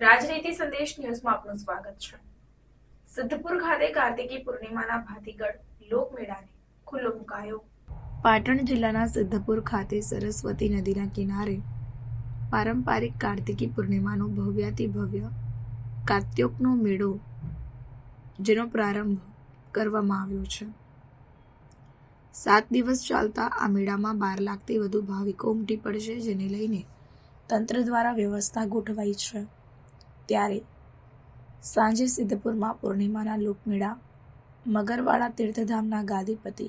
રાજનીતિ સંદેશ ન્યૂઝમાં આપનું સ્વાગત છે। સિદ્ધપુર ખાતે કાર્તિકી પૂર્ણિમાના ભાતીગળ લોકમેળાને ખુલ્લો મુકાયો। પાટણ જિલ્લાના સિદ્ધપુર ખાતે સરસ્વતી નદીના કિનારે પારંપરિક કાર્તિકી પૂર્ણિમાનો ભવ્યાતિભવ્ય કાર્ત્યોકનો મેળો જેનો પ્રારંભ કરવામાં આવ્યો છે। 7 દિવસ ચાલતા આ મેળામાં 12 લાખથી વધુ ભાવિકો ઉમટી પડશે, જેને લઈને તંત્ર દ્વારા વ્યવસ્થા ગોઠવાઈ છે। ત્યારે સાંજે સિદ્ધપુરમાં પૂર્ણિમાના લોકમેળા મગરવાડા તીર્થધામના ગાદીપતિ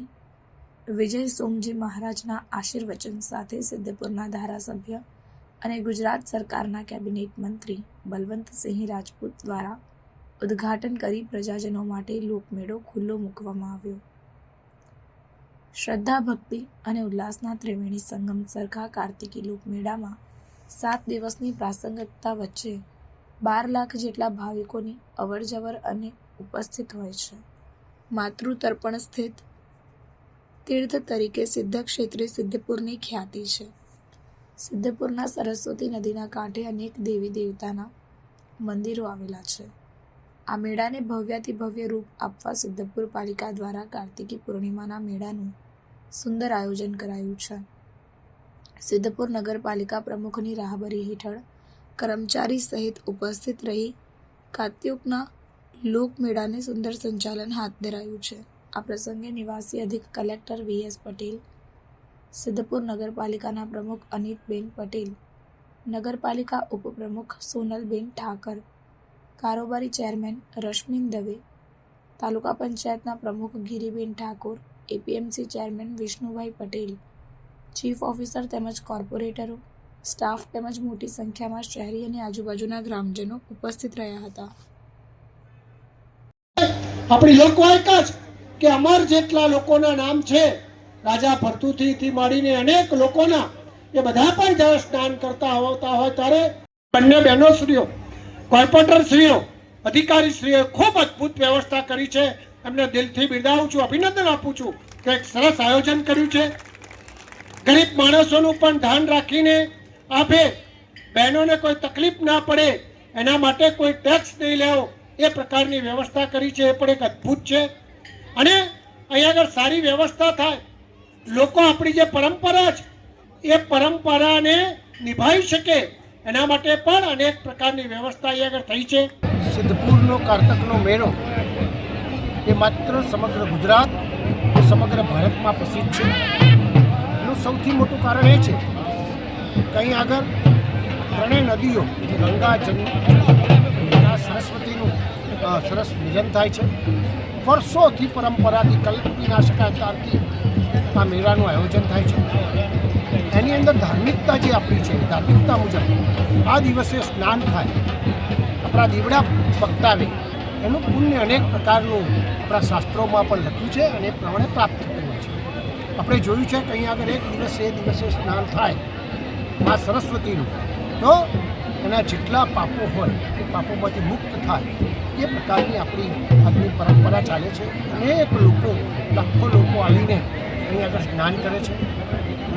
વિજય સોમજી મહારાજના આશીર્વચન સાથે સિદ્ધપુરના ધારાસભ્ય અને ગુજરાત સરકારના કેબિનેટ મંત્રી બલવંતસિંહ રાજપૂત દ્વારા ઉદ્ઘાટન કરી પ્રજાજનો માટે લોકમેળો ખુલ્લો મૂકવામાં આવ્યો। શ્રદ્ધા, ભક્તિ અને ઉલ્લાસના ત્રિવેણી સંગમ સરખા કાર્તિકી લોકમેળામાં 7 દિવસની પ્રાસંગિકતા વચ્ચે 12 લાખ જેટલા ભાવિકોની અવરજવર અને ઉપસ્થિત હોય છે। માતૃતર્પણ સ્થિત તીર્થ તરીકે સિદ્ધ ક્ષેત્રે સિદ્ધપુરની ખ્યાતિ છે। સિદ્ધપુરના સરસ્વતી નદીના કાંઠે અનેક દેવી દેવતાના મંદિરો આવેલા છે। આ મેળાને ભવ્યાતિભવ્ય રૂપ આપવા સિદ્ધપુર પાલિકા દ્વારા કાર્તિકી પૂર્ણિમાના મેળાનું સુંદર આયોજન કરાયું છે। સિદ્ધપુર નગરપાલિકા પ્રમુખની રાહબરી હેઠળ કર્મચારી સહિત ઉપસ્થિત રહી કાર્ત્યોકના લોકમેળાને સુંદર સંચાલન હાથ ધરાયું છે। આ પ્રસંગે નિવાસી અધિક કલેક્ટર વીએસ પટેલ, સિદ્ધપુર નગરપાલિકાના પ્રમુખ અનિતબેન પટેલ, નગરપાલિકા ઉપપ્રમુખ સોનલબેન ઠાકર, કારોબારી ચેરમેન રશ્મિન દવે, તાલુકા પંચાયતના પ્રમુખ Giriben Thakor, APMC chairman Vishnubhai Patel, chief officer તેમજ કોર્પોરેટરો, સ્ટાફ તેમજ મોટી સંખ્યામાં શહેરી અને આજુબાજુના ગ્રામજનો ઉપસ્થિત રહ્યા હતા। આપણી લોકવાયકા છે કે અમર જેટલા લોકોના નામ છે, રાજા ભરતુથી માંડીને અનેક લોકોના, એ બધા પણ જ્યારે સ્નાન કરતા આવતા હોય ત્યારે બંને બહેનોશ્રીઓ, કોર્પોરેટરશ્રીઓ, અધિકારીશ્રીઓ ખૂબ અદ્ભુત વ્યવસ્થા કરી છે। એમને દિલથી બિરદાવું છું, અભિનંદન આપું છું કે એક સરસ આયોજન કર્યું છે। ગરીબ માણસોનું પણ ધ્યાન રાખીને આપે, બહેનોને કોઈ તકલીફ ના પડે એના માટે કોઈ ટેક્સ નહીં લેવો, એ પ્રકારની વ્યવસ્થા કરી છે, એ પણ એક અદ્ભુત છે। અને અહીંયા આગળ સારી વ્યવસ્થા થાય, લોકો આપણી જે પરંપરા છે એ પરંપરાને નિભાવી શકે એના માટે પણ અનેક પ્રકારની વ્યવસ્થા અહીંયા આગળ થઈ છે। સિદ્ધપુરનો કાર્તકનો મેળો એ માત્ર સમગ્ર ગુજરાત કે સમગ્ર ભારતમાં પ્રસિદ્ધ છે। એનું સૌથી મોટું કારણ એ છે કે અહીં આગળ ત્રણેય નદીઓ ગંગા, જમુના, સરસ્વતીનું સરસ મિલન થાય છે। વર્ષોથી પરંપરાથી કલ્પી ના શકાય ત્યારથી આ મેળાનું આયોજન થાય છે। એની અંદર ધાર્મિકતા જે આપણી છે, ધાર્મિકતા મુજબ આ દિવસે સ્નાન થાય, આપણા દીવડા પગટાવે, એનું પુણ્ય અનેક પ્રકારનું આપણા શાસ્ત્રોમાં પણ લખ્યું છે અને એ પ્રમાણે પ્રાપ્ત થતું હોય છે। આપણે જોયું છે કે અહીં આગળ એક દિવસે સ્નાન થાય મા સરસ્વતીનું, તો એના જેટલા પાપો હોય એ પાપોમાંથી મુક્ત થાય, એ પ્રકારની આપણી આજની પરંપરા ચાલે છે। અનેક લોકો, લાખો લોકો આવીને અહીં આગળ સ્નાન કરે છે।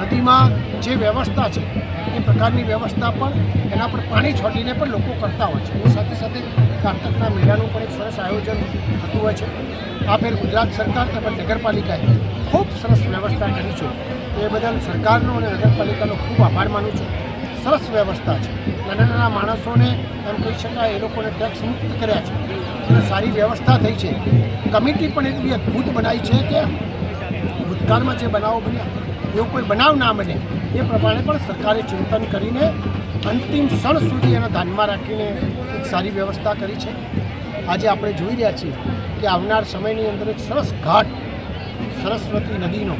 નદીમાં જે વ્યવસ્થા છે એ પ્રકારની વ્યવસ્થા પણ એના પર પાણી છોડીને પણ લોકો કરતા હોય છે। એની સાથે સાથે કાર્તકના મેળાનું પણ એક સરસ આયોજન થતું હોય છે। આ ફેર ગુજરાત સરકાર તેમજ નગરપાલિકાએ ખૂબ સરસ વ્યવસ્થા કરી છે, એ બદલ સરકારનો અને નગરપાલિકાનો ખૂબ આભાર માનું છું। સરસ વ્યવસ્થા છે, નાના નાના માણસોને એમ કહી શકાય એ લોકોને ટેક્સ મુક્ત કર્યા છે અને સારી વ્યવસ્થા થઈ છે। કમિટી પણ એટલી અદ્ભુત બનાવી છે કે ભૂતકાળમાં જે બનાવો બન્યા એવો કોઈ બનાવ ના બને એ પ્રમાણે પણ સરકારે ચિંતન કરીને અંતિમ ક્ષણ સુધી એને ધ્યાનમાં રાખીને એક સારી વ્યવસ્થા કરી છે। આજે આપણે જોઈ રહ્યા છીએ કે આવનાર સમયની અંદર એક સરસ ઘાટ સરસ્વતી નદીનો,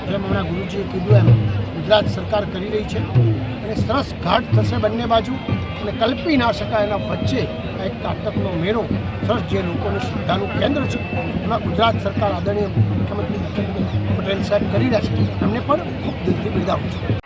જેમ હમણાં ગુરુજીએ કીધું એમ ગુજરાત સરકાર કરી રહી છે અને સરસ ઘાટ થશે બંને બાજુ, અને કલ્પી ના શકાય એના વચ્ચે એક કાર્તકનો મેળો સરસ જે લોકોની શ્રદ્ધાનું કેન્દ્ર છે, એમાં ગુજરાત સરકાર આદરણીય મુખ્યમંત્રી પટેલ સાહેબ કરી રહ્યા છે, એમને પણ ખૂબ દિલથી બિરદાવું છું।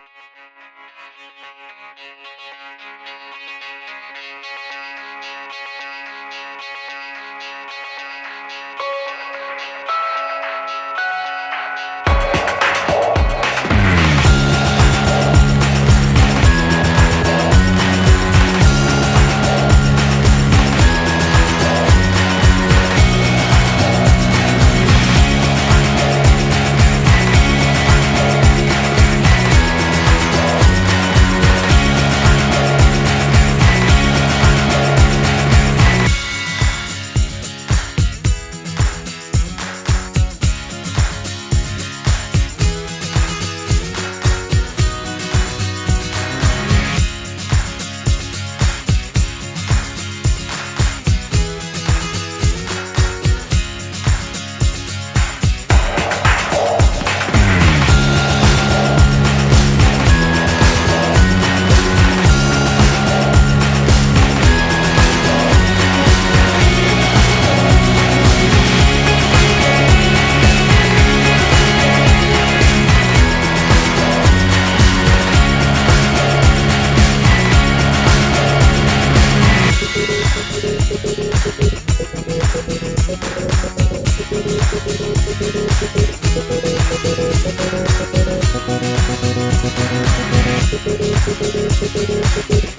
છે.